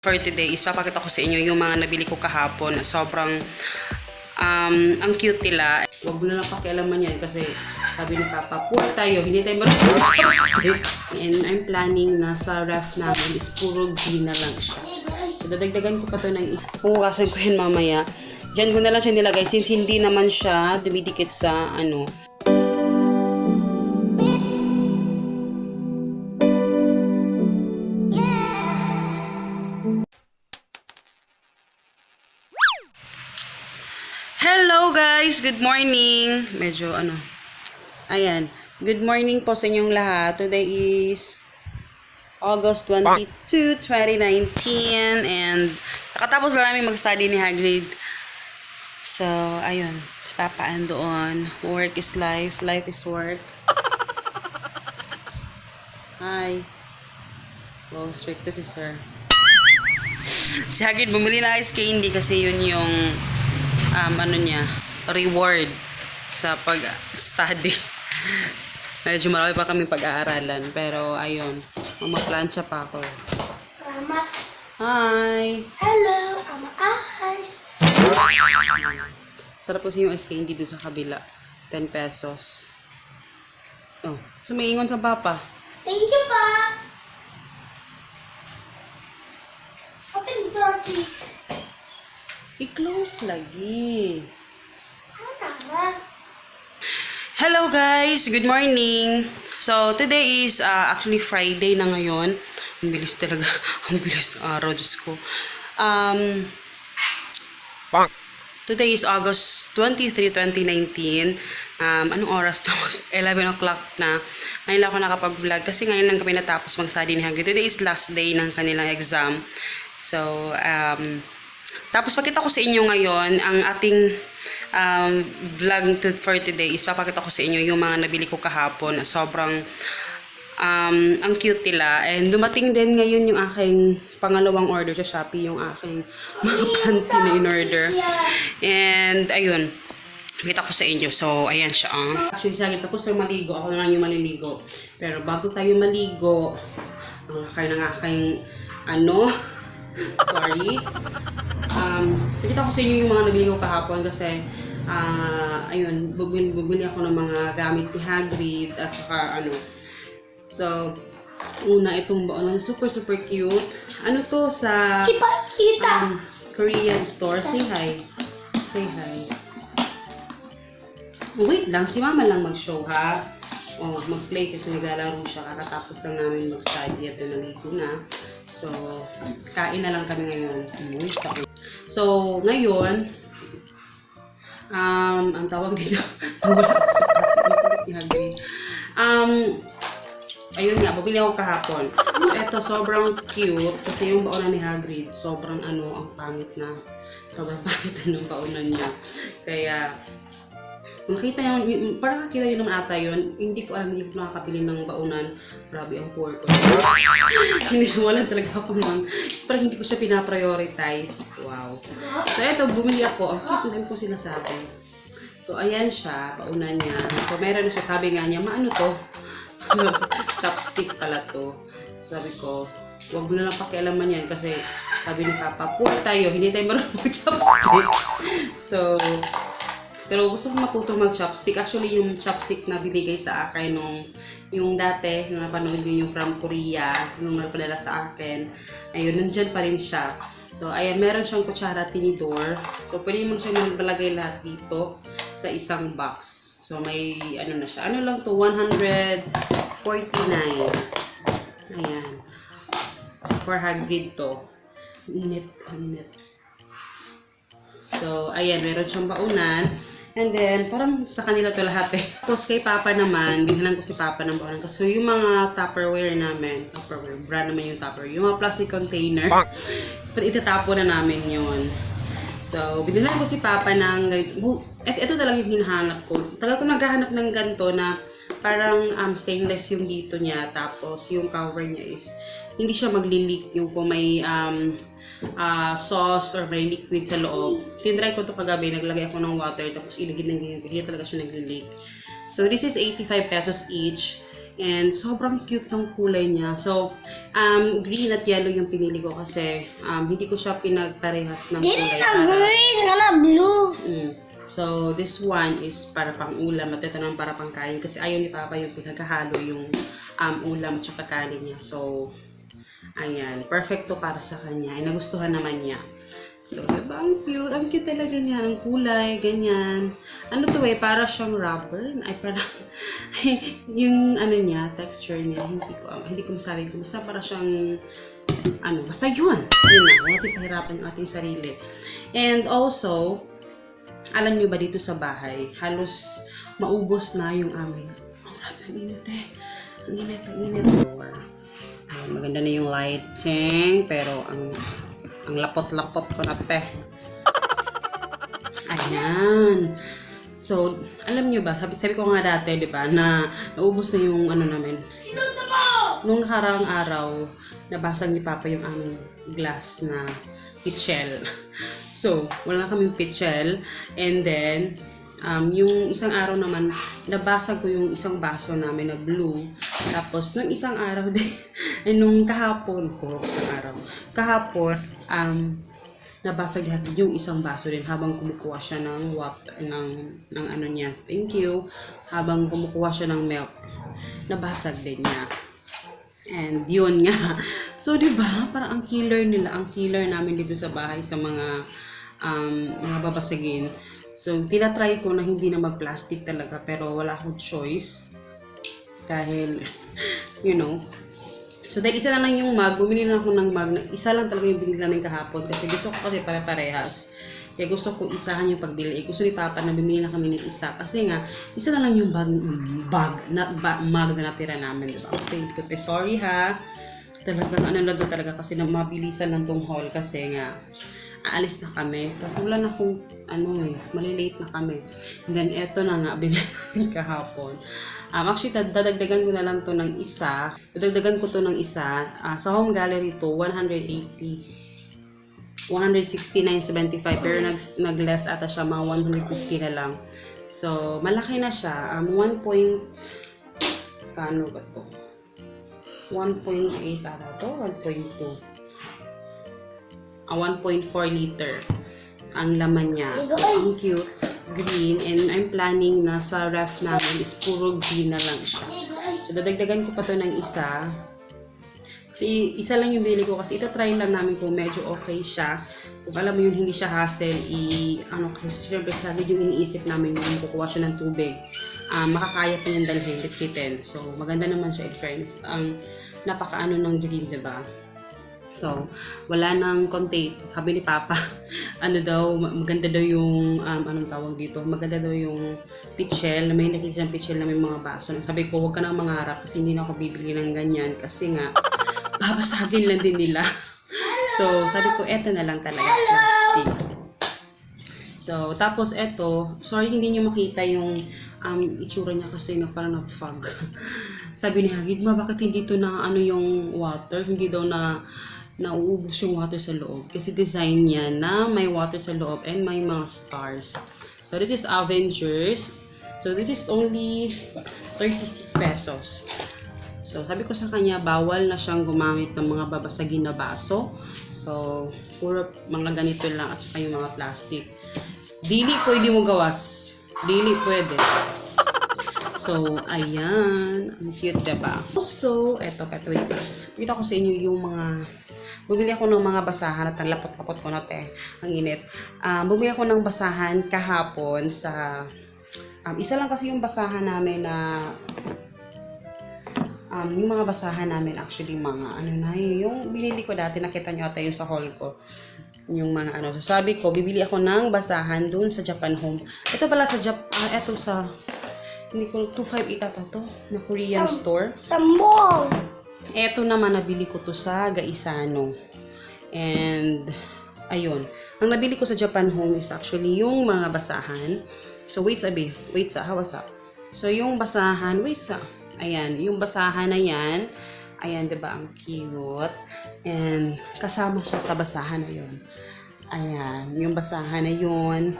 For today is papakita ko sa inyo yung mga nabili ko kahapon. Sobrang ang cute nila. Huwag mo na lang pakialaman yan kasi sabi ni Papa, poor tayo, hindi tayo marunong chopstick. And I'm planning na sa ref namin is puro green na lang siya. So dadagdagan ko pa to ng isa. Puhugasan ko yun mamaya. Diyan ko na lang siya nilagay since hindi naman siya dumidikit sa ano. Hello guys! Good morning! Medyo ano. Ayan. Good morning po sa inyong lahat. Today is August 22, 2019 and nakatapos na namin mag-study ni Hagrid. So, ayun. Si Papa andoon. Work is life. Life is work. Hi. Wow, strict to si sir. Si Hagrid bumili na ice candy kasi yun yung ano niya, reward sa pag-study. Medyo marami pa kami pag-aaralan. Pero, ayun. Magplansya pa ako. Mama. Hi! Hello, I'm Ice. Sarap kasi yung ice candy dun sa kabila. 10 pesos. Oh, sumiingon sa papa. Thank you, Pa. Open the door, please. I-close lagi. Ano? Hello guys! Good morning! So, today is actually Friday na ngayon. Ang bilis talaga. Ang bilis na araw, Diyos ko. Today is August 23, 2019. Anong oras na? 11 o'clock na. Ngayon lang ako nakapag-vlog kasi ngayon lang kami natapos mag-study ni Hagrid. Today is last day ng kanilang exam. So, tapos pakita ko sa inyo ngayon ang ating vlog for today is papakita ko sa inyo yung mga nabili ko kahapon. Sobrang ang cute nila. And dumating din ngayon yung aking pangalawang order sa Shopee, yung aking mga panty na in-order. And ayun, pakita ko sa inyo. So, ayan siya. Actually, siya tapos na maligo. Ako na lang yung maliligo. Pero bago tayo maligo, ang kayo ng aking ano, sorry. Pakita ko sa inyo yung mga nabili ko kahapon kasi ayun, bubili ako ng mga gamit ni Hagrid at saka ano. So, una itong baon, super cute. Ano to sa Korean store. Say hi. Say hi. Wait lang, si Mama lang mag-show ha. Oh, mag-play kasi naglalaro siya. Kakatapos lang namin mag-study at naligo na. So, kain na lang kami ngayon. So, ngayon, ang tawag dito, wala ako sa kasi Hagrid. Ayun nga, bumili ako kahapon. So, eto, sobrang cute. Kasi yung baonan ni Hagrid, sobrang ano, ang pangit na. Sobrang pangit na ng baonan niya. Kaya, makita yung, parang nakita yun naman ata yun. Hindi ko alam, hindi ko nakakabili ng baonan. Grabe ang poor ko. Hindi siya, wala talaga ako ng, parang hindi ko siya pinaprioritize. Wow. So, eto, bumili ako. Ang cute na po sila sabi. So, ayan siya, baonan niya. So, meron na siya, sabi nga niya, maano to? Chopstick pala to. Sabi ko, huwag mo na lang pakialaman yan kasi sabi ni Papa, poor tayo, hindi tayo marunong mag-chopstick. So, pero gusto ko matutong mag-chopstick. Actually, yung chopstick na binigay sa akin nung yung dati, nung napanood nyo yung from Korea, nung napadala sa akin, ayun, nandyan pa rin siya. So, ayan, meron siyang kutsara tinidor. So, pwede mo siya magbalagay lahat dito sa isang box. So, may ano na siya. Ano lang to? 149. Ayan. For Hagrid to. Init. Init. So, ayan. Meron siyang baunan. And then, parang sa kanila to lahat eh. Tapos kay Papa naman, binhalan ko si Papa ng baunan. So, yung mga Tupperware namin, Tupperware, brand naman yung Tupperware. Yung mga plastic container, itatapon na namin yun. So, binilhan ko si Papa ng, ito talaga yung hinahanap ko. Tagal ko naghahanap ng ganito na parang stainless yung dito niya. Tapos, yung cover niya is, hindi siya magli-leak yung kung may sauce or may liquid sa loob. Tinry ko ito kagabi, naglagay ako ng water, tapos iligid ng ganyan. Hindi talaga siya nagli-leak. So, this is 85 pesos each. And sobrang cute ng kulay niya. So, green at yellow yung pinili ko kasi hindi ko siya pinagparehas ng Dili kulay. na green, na blue. So, this one is para pang ulam at ito naman para pang kain kasi ayaw ni Papa yung pinaghahalo yung ulam at saka kanin niya. So, ayan. Perfect to para sa kanya. Ay, nagustuhan naman niya. So, diba? Ang cute. Ang cute talaga niya. Ang kulay, ganyan. Ano to para siyang rubber. Ay, para yung ano niya, texture niya, hindi ko masabi kung basta para siyang basta yun. Yun na. Huwag natin pahirapan yung ating sarili. And also, alam niyo ba dito sa bahay, halos maubos na yung aming, ang init eh. Ang init. Ayan, maganda na yung lighting, pero ang lapot-lapot ko na te. Ayan. So, alam niyo ba, sabi ko nga dati, di ba, na naubos na yung namin. Nung nakaraang araw, nabasag ni Papa yung aming glass na pitchel. So, wala na kaming pitchel. And then, yung isang araw naman, nabasag ko yung isang baso namin na blue. Tapos, nung isang araw din, nung kahapon, nabasag lahat yung isang baso din habang kumukuha siya ng water, ng ano niya. Thank you. Habang kumukuha siya ng milk, nabasag din niya. And yun nga. So, di ba? Parang ang killer namin dito sa bahay sa mga babasagin. So, tinatry ko na hindi na mag-plastic talaga pero wala akong choice. Dahil, So, dahil isa na lang yung mug, bumili na ako ng mug. Isa lang talaga yung binili namin kahapon kasi gusto ko kasi pare-parehas. Kaya gusto ko isahan yung pagbili. Gusto ni Papa na bumili na kami ng isa. Kasi nga, isa na lang yung mug na natira namin. Diba? Okay, sorry ha. Talaga, talaga kasi na mabilisan lang tong haul kasi nga, aalis na kami. Kasi wala na akong, malilate na kami. And then, eto na nga, binili namin kahapon. Actually, dadagdagan ko na lang to ng isa. Dadagdagan ko to ng isa. Sa home gallery to, 169.75. Pero nag-less ata siya, mga 150 na lang. So, malaki na siya. 1.8 ata to? 1.2. 1.4 liter ang laman niya. So, ang cute. Green. And I'm planning na sa ref namin is puro green na lang siya. So, dadagdagan ko pa to ng isa. Kasi isa lang yung bili ko. Kasi ito-try lang namin kung medyo okay siya. Kung alam mo yun, hindi siya hassle. Kasi syempre sa yung iniisip namin yung kukuha siya ng tubig. Makakaya po yung dalhin, bitkitin. So, maganda naman siya in fairness. Napaka ng green, diba? So, wala nang content. Sabi ni Papa, maganda daw yung, anong tawag dito, maganda daw yung pitchel, may nakikita siyang pitchel na may mga baso. Sabi ko, huwag ka nang mangarap kasi hindi na ako bibili ng ganyan kasi nga, babasagin lang din nila. So, sabi ko, eto na lang talaga, plastic. So, tapos eto, sorry hindi nyo makita yung itsura niya kasi parang nag-fog. Sabi ni Hagrid, bakit hindi to na yung water? Hindi daw na nauubos yung water sa loob. Kasi design niya na may water sa loob and may mga stars. So, this is Avengers. So, this is only 36 pesos. So, sabi ko sa kanya, bawal na siyang gumamit ng mga babasagin na baso. So, puro mga ganito lang at saka yung mga plastic. Dili pwede mo gawas. Dili pwede. So, ayan. Ang cute, diba? So, eto, wait. Pakita ko sa inyo yung mga bumili ako ng mga basahan at ang lapot-lapot ko na ang init. Bumili ako ng basahan kahapon sa isa lang kasi yung basahan namin na yung mga basahan namin actually mga yung binili ko dati, nakita nyo ata yun sa haul ko. Yung mga so sabi ko, bibili ako ng basahan dun sa Japan Home. Ito pala sa ito sa hindi ko 258 ata to na Korean store. Sa mall. Eto naman, nabili ko to sa Gaisano. And, ayun. Ang nabili ko sa Japan Home is actually yung mga basahan. So, wait sa. Hawas up. So, yung basahan, ayan. Yung basahan na yan. Ayan, diba? Ang cute. And, kasama siya sa basahan na yun. Ayan. Yung basahan na yun.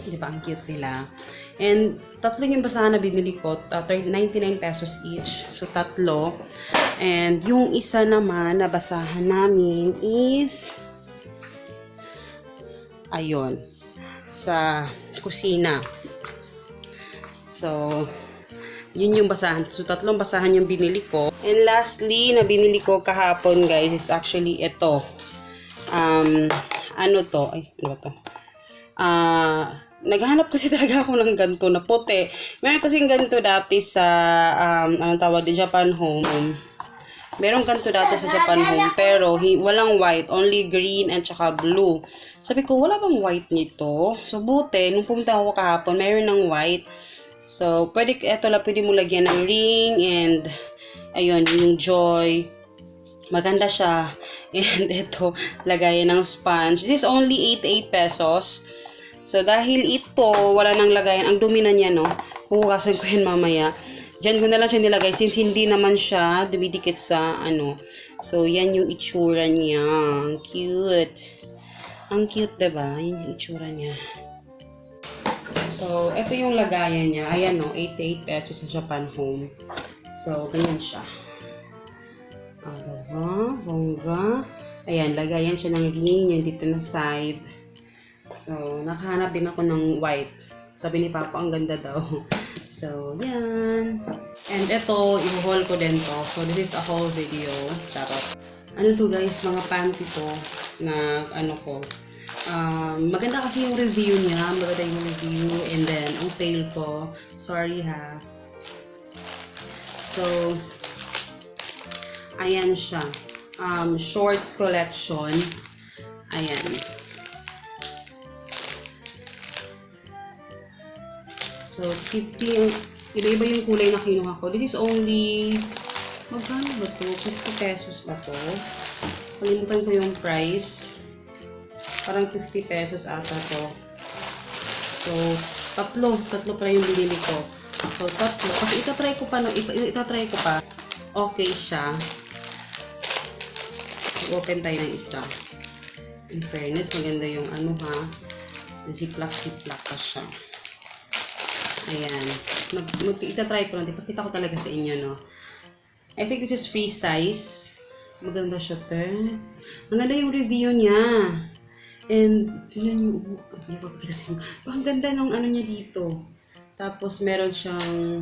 Diba? Ang cute nila. And tatlo yung basahan na binili ko, 99 pesos each. So tatlo. And yung isa naman na basahan namin is ayun, sa kusina. So, yun yung basahan. So, tatlong basahan yung binili ko. And lastly, na binili ko kahapon, guys, is actually ito. Ano to? Ay, ano ba to? Naghahanap kasi talaga ako ng ganito na puti. Meron kasing ganito dati sa, anong tawag di Japan Home. Meron ganito dati sa Japan Home, pero walang white, only green and tsaka blue. Sabi ko, wala bang white nito? So, buti, nung pumunta ako kahapon, meron ng white. So, eto lang, pwede mo lagyan ng ring and, ayun, yung joy. Maganda siya. And ito, lagayan ng sponge. This is only 88 pesos. So, dahil ito, wala nang lagayan. Ang dumi na niya, no? Huhugasan ko yan mamaya. Diyan ko na lang siya nilagay since hindi naman siya dumidikit sa, ano. So, yan yung itsura niya. Ang cute. Ang cute, diba? Yan yung itsura niya. So, ito yung lagayan niya. Ayan, no? 88 pesos sa Japan Home. So, ganyan siya. Diba? Bongga. Ayan, lagayan siya ng ring yung dito na side. So, nakahanap din ako ng white. Sabi ni Papa, ang ganda daw. So, yan. And ito, i-haul ko din to. So, this is a haul video. Charot. Ano to guys, mga panty to na ano ko. Maganda kasi yung review niya. Maganda yung review. And then, ang fail ko. Sorry ha. So, ayan siya. Shorts collection. Ayan. So, 50, iba-iba yung kulay na kinuha ko. This is only, magkano ba to? 50 pesos ba to? Kalimutan ko yung price. Parang 50 pesos ata to. So, tatlo pala yung binili ko. So, tatlo. Kasi itatry ko pa. Okay siya. Open tayo ng isa. In fairness, maganda yung ano ha. Ziplock pa siya. Ayan. Itatry ko lang. Ipakita ko talaga sa inyo, no. I think this is free size. Maganda siya, te. Maganda yung review niya. And, yun yung, ang ganda ng ano niya dito. Tapos, meron siyang,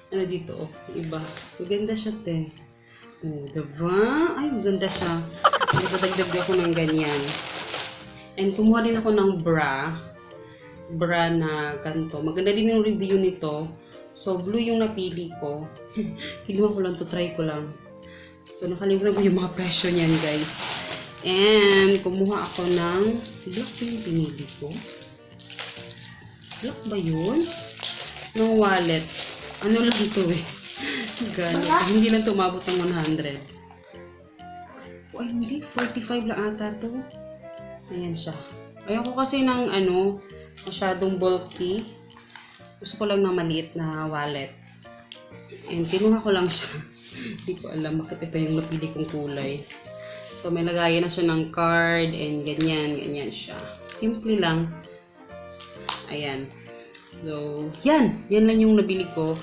ano dito, oh, iba. Maganda siya, te. Oh, diba? Ay, maganda siya. Nagdadagdag ako ng ganyan. And, kumuha din ako ng bra na ganito. Maganda din yung review nito. So, blue yung napili ko. Kinuha ko lang to, try ko lang. So, nakalimutan ko yung mga presyo niyan, guys. And, kumuha ako ng black ba yung pinili ko? Black ba yun? Ng wallet. Ano lang ito eh. Gano'n. Hindi lang tumabot ng 100. Ay, hindi. 45 lang ata to. Ayan siya. Ayoko kasi ng ano, masyadong bulky. Gusto ko lang ng maliit na wallet. And kinuha ko lang siya. Hindi ko alam bakit ito yung napili kong kulay. So, may lagayan na siya ng card and ganyan siya. Simple lang. Ayan. So, yan. Yan lang yung nabili ko.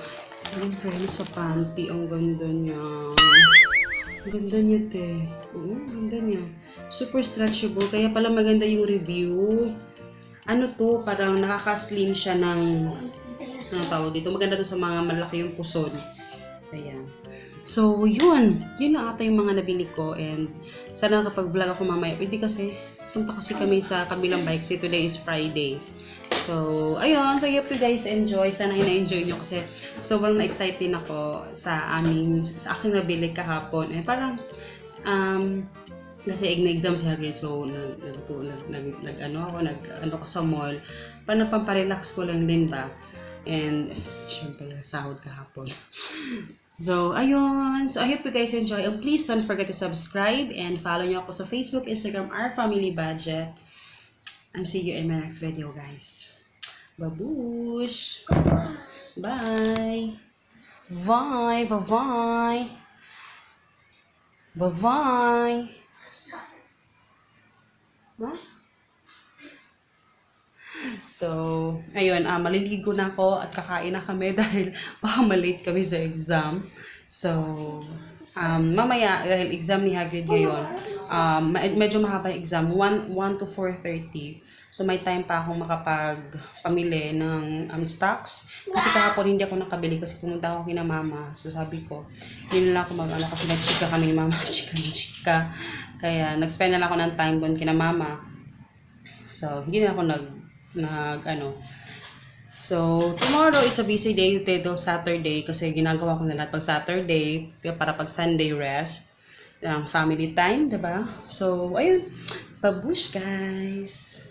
Ang fairness sa panty. Ang ganda niya. Ang ganda niya, te. Oo, ang ganda niya. Super stretchable. Kaya pala maganda yung review. Ano to? Parang nakaka-slim siya ng ano tawag dito. Maganda to sa mga malaki yung puson. Ayan. So, yun. Yun na ata yung mga nabili ko. And sana kapag vlog ako mamaya. Pwede kasi, punta kasi kami sa kabilang bike. Kasi today is Friday. So, ayun. So, hope you guys enjoy. Sana ina-enjoy nyo kasi sobrang na-excited ako sa aking nabili kahapon. Eh, parang, kasi exam si Hagrid. So, nag-ano ko sa mall. Para pamparelax ko lang din ba. And, syempre, sahod kahapon. So, ayun. So, I hope you guys enjoy. And please don't forget to subscribe and follow nyo ako sa Facebook, Instagram, Our Family Budget. And see you in my next video, guys. Babush! Bye! Bye! Bye-bye! Bye-bye! What? So, ayun, maliligo na ako at kakain na kami dahil baka malate kami sa exam. So, mamaya, dahil exam ni Hagrid ngayon, medyo mahaba yung exam, 1 to 4:30. So, may time pa akong makapagpamili ng stocks. Kasi kahapon hindi ako nakabili kasi pumunta ako kina mama. So, sabi ko, yun lang ako kasi nag-chika kami ni mama, chika. Kaya, nag-spend na lang ako ng time doon kina mama. So, hindi na ako So, tomorrow is a busy day, Saturday, kasi ginagawa ko na lahat pag Saturday, para pag Sunday rest, family time, diba? So, ayun, pabush guys!